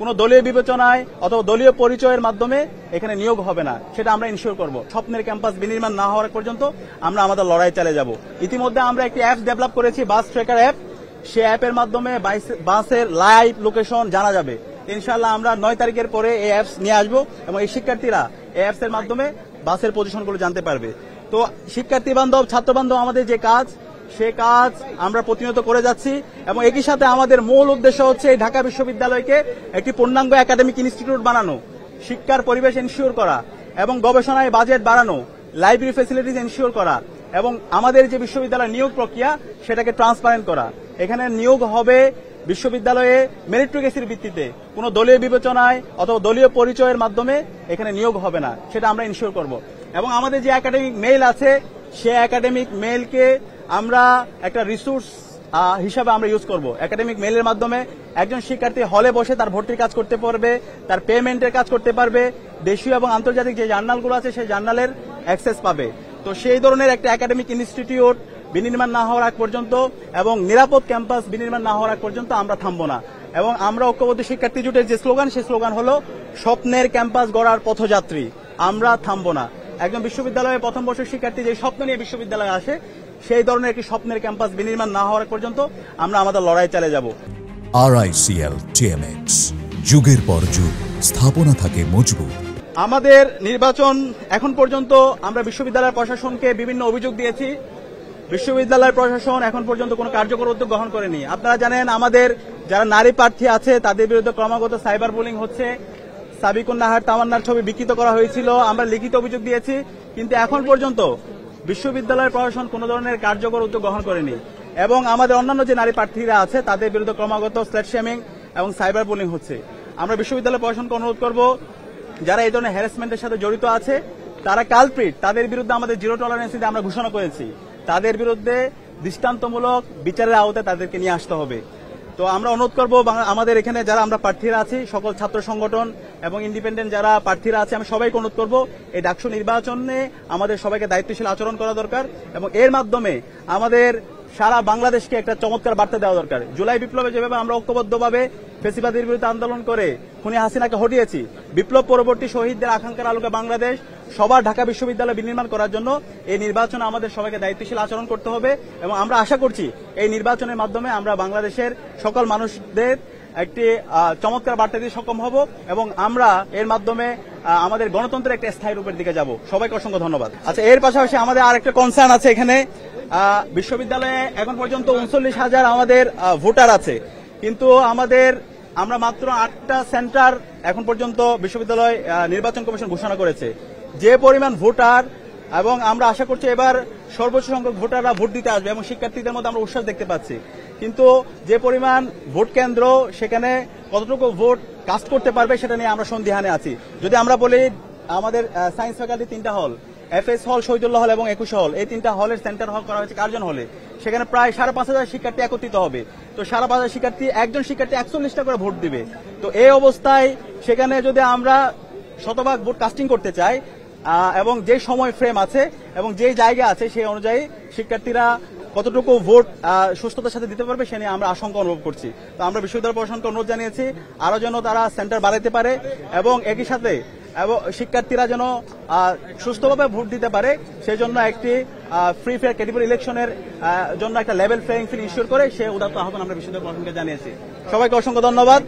কোনো দলীয় বিবেচনায় অথবা দলীয় পরিচয়ের মাধ্যমে এখানে নিয়োগ হবে না, সেটা আমরা ইনশিওর করব। স্বপ্নের ক্যাম্পাস বিনির্মাণ না হওয়ার পর্যন্ত আমরা আমাদের লড়াই চালিয়ে যাব। ইতিমধ্যে আমরা একটি অ্যাপ ডেভেলপ করেছি, বাস ট্র্যাকার অ্যাপ। সেই অ্যাপের মাধ্যমে বাসের লাইভ লোকেশন জানা যাবে। ইনশাআল্লাহ আমরা 9 তারিখের পরে এই অ্যাপস নিয়ে আসবো এবং এই শিক্ষার্থীরা এই অ্যাপস এর মাধ্যমে বাসের পজিশনগুলো জানতে পারবে। তো শিক্ষার্থী বান্ধব, ছাত্র বান্ধব আমাদের যে কাজ, সে কাজ আমরা প্রতিনিয়ত করে যাচ্ছি এবং একই সাথে আমাদের মূল উদ্দেশ্য হচ্ছে ঢাকা বিশ্ববিদ্যালয়কে একটি পূর্ণাঙ্গ একাডেমিক ইনস্টিটিউট বানানো, শিক্ষার পরিবেশ এনশিওর করা এবং গবেষণায় বাজেট বাড়ানো, লাইব্রেরি ফ্যাসিলিটিস এনশিওর করা এবং আমাদের যে বিশ্ববিদ্যালয়ের নিয়োগ প্রক্রিয়া সেটাকে ট্রান্সপারেন্ট করা। এখানে নিয়োগ হবে বিশ্ববিদ্যালয়ে মেরিটোক্রেসির ভিত্তিতে, কোনো দলীয় বিবেচনায় অথবা দলীয় পরিচয়ের মাধ্যমে এখানে নিয়োগ হবে না, সেটা আমরা ইনশিওর করব। এবং আমাদের যে একাডেমিক মেইল আছে, সে একাডেমিক মেইলকে আমরা একটা রিসোর্স হিসাবে আমরা ইউজ করব। একাডেমিক মেইলের মাধ্যমে একজন শিক্ষার্থী হলে বসে তার ভর্তির কাজ করতে পারবে, তার পেমেন্টের কাজ করতে পারবে, দেশীয় এবং আন্তর্জাতিক যে জার্নালগুলো আছে সেই জার্নালের অ্যাক্সেস পাবে। তো সেই ধরনের একটা একাডেমিক ইনস্টিটিউট বিনির্মাণ না হওয়ার আগ পর্যন্ত এবং নিরাপদ ক্যাম্পাস বিনির্মাণ না হওয়ার আগ পর্যন্ত আমরা থামবো না। এবং আমরা ঐক্যবদ্ধ শিক্ষার্থী জোটের যে স্লোগান, সেই স্লোগান হলো স্বপ্নের ক্যাম্পাস গড়ার পথযাত্রী, আমরা থামবো না। একজন বিশ্ববিদ্যালয়ের প্রথম বর্ষের শিক্ষার্থী যে স্বপ্ন নিয়ে বিশ্ববিদ্যালয়ে আসে, সেই ধরনের একটি স্বপ্নের ক্যাম্পাস বিনির্মাণ না হওয়ার পর্যন্ত আমরা আমাদের লড়াই চালিয়ে যাব। RICL TMX, যুগের পর যুগ স্থাপনা থাকে মজবুত। আমাদের নির্বাচন এখন পর্যন্ত আমরা বিশ্ববিদ্যালয় প্রশাসনকে বিভিন্ন অভিযোগ দিয়েছি। বিশ্ববিদ্যালয় প্রশাসন এখন পর্যন্ত কোনো কার্যকর উদ্যোগ গ্রহণ করেনি। আপনারা জানেন আমাদের যারা নারী প্রার্থী আছে তাদের বিরুদ্ধে ক্রমাগত সাইবার বুলিং হচ্ছে। সাবিকুন নাহার তামান্নার ছবি বিকৃত করা হয়েছিল, আমরা লিখিত অভিযোগ দিয়েছি, কিন্তু এখন পর্যন্ত বিশ্ববিদ্যালয় প্রশাসন কোনো ধরনের কার্যকর উদ্যোগ গ্রহণ করেনি। এবং আমাদের অন্যান্য যে নারী প্রার্থীরা আছে তাদের বিরুদ্ধে ক্রমাগত স্ল্যাট শেমিং এবং সাইবার বুলিং হচ্ছে। আমরা বিশ্ববিদ্যালয় প্রশাসনকে অনুরোধ করব, যারা এই ধরনের হ্যারাসমেন্টের সাথে জড়িত আছে, তারা কালপ্রিট, তাদের বিরুদ্ধে আমাদের জিরো টলারেন্স নীতি আমরা ঘোষণা করেছি। তাদের বিরুদ্ধে দৃষ্টান্তমূলক বিচারের আওতায় তাদেরকে নিয়ে আসতে হবে। তো আমরা অনুরোধ করব, আমাদের এখানে যারা আমরা প্রার্থীরা আছি, সকল ছাত্র সংগঠন এবং ইন্ডিপেন্ডেন্ট যারা প্রার্থীরা আছে, আমি সবাইকে অনুরোধ করব এই ডাকসু নির্বাচনে আমাদের সবাইকে দায়িত্বশীল আচরণ করা দরকার এবং এর মাধ্যমে আমাদের সারা বাংলাদেশকে একটা চমৎকার বার্তা দেওয়া দরকার। জুলাই বিপ্লবে যেভাবে আমরা ঐক্যবদ্ধভাবে ফ্যাসিবাদের বিরুদ্ধে আন্দোলন করে খুনি হাসিনাকে হটিয়েছি, বিপ্লব পরবর্তী শহীদদের আকাঙ্ক্ষার আলোকে বাংলাদেশ সবার ঢাকা বিশ্ববিদ্যালয় বিনির্মাণ করার জন্য এই নির্বাচনে আমাদের সবাইকে দায়িত্বশীল আচরণ করতে হবে এবং আমরা আশা করছি এই নির্বাচনের মাধ্যমে আমরা বাংলাদেশের সকল মানুষদের একটি চমৎকার বার্তা দিতে সক্ষম হব এবং আমরা এর মাধ্যমে আমাদের গণতন্ত্রের একটা স্থায়ী রূপের দিকে যাব। সবাইকে অসংখ্য ধন্যবাদ। আচ্ছা, এর পাশাপাশি আমাদের আর একটা কনসার্ন আছে। এখানে বিশ্ববিদ্যালয়ে এখন পর্যন্ত 39,000 আমাদের ভোটার আছে, কিন্তু আমরা মাত্র 8টা সেন্টার এখন পর্যন্ত বিশ্ববিদ্যালয় নির্বাচন কমিশন ঘোষণা করেছে। যে পরিমাণ ভোটার, এবং আমরা আশা করছি এবার সর্বোচ্চ সংখ্যক ভোটাররা ভোট দিতে আসবে এবং শিক্ষার্থীদের মধ্যে আমরা উৎসাহ দেখতে পাচ্ছি, কিন্তু যে পরিমাণ ভোট কেন্দ্র, সেখানে কতটুকু ভোট কাস্ট করতে পারবে সেটা নিয়ে আমরা সন্দিহানে আছি। যদি আমরা বলি আমাদের সায়েন্স ফ্যাকাল্টি 3টা হল, FS হল, শহীদুল্লাহ হল এবং 21 হল, এই 3টা হলের সেন্টার হল করা হয়েছে কার্জন হলে। সেখানে প্রায় 5,500 শিক্ষার্থী একত্রিত হবে। তো 5,500 শিক্ষার্থী, একজন শিক্ষার্থী 41টা করে ভোট দিবে। তো এই অবস্থায় সেখানে যদি আমরা শতভাগ ভোট কাস্টিং করতে চাই এবং যে সময় ফ্রেম আছে এবং যে জায়গা আছে সেই অনুযায়ী শিক্ষার্থীরা কতটুকু ভোট সুস্থতার সাথে দিতে পারবে সে নিয়ে আমরা আশঙ্কা অনুভব করছি। তো আমরা বিশ্ববিদ্যালয় প্রশাসনকে অনুরোধ জানিয়েছি আরো যেন তারা সেন্টার বাড়াইতে পারে এবং একই সাথে শিক্ষার্থীরা যেন সুস্থভাবে ভোট দিতে পারে, সেজন্য একটি ফ্রি ফেয়ার ক্যাটেগরি ইলেকশনের জন্য একটা লেভেল প্লেইং ফিল্ড ইনশিওর করে সে উদাত্ত আহ্বান আমরা বিশ্ববিদ্যালয় প্রশাসনকে জানিয়েছি। সবাইকে অসংখ্য ধন্যবাদ।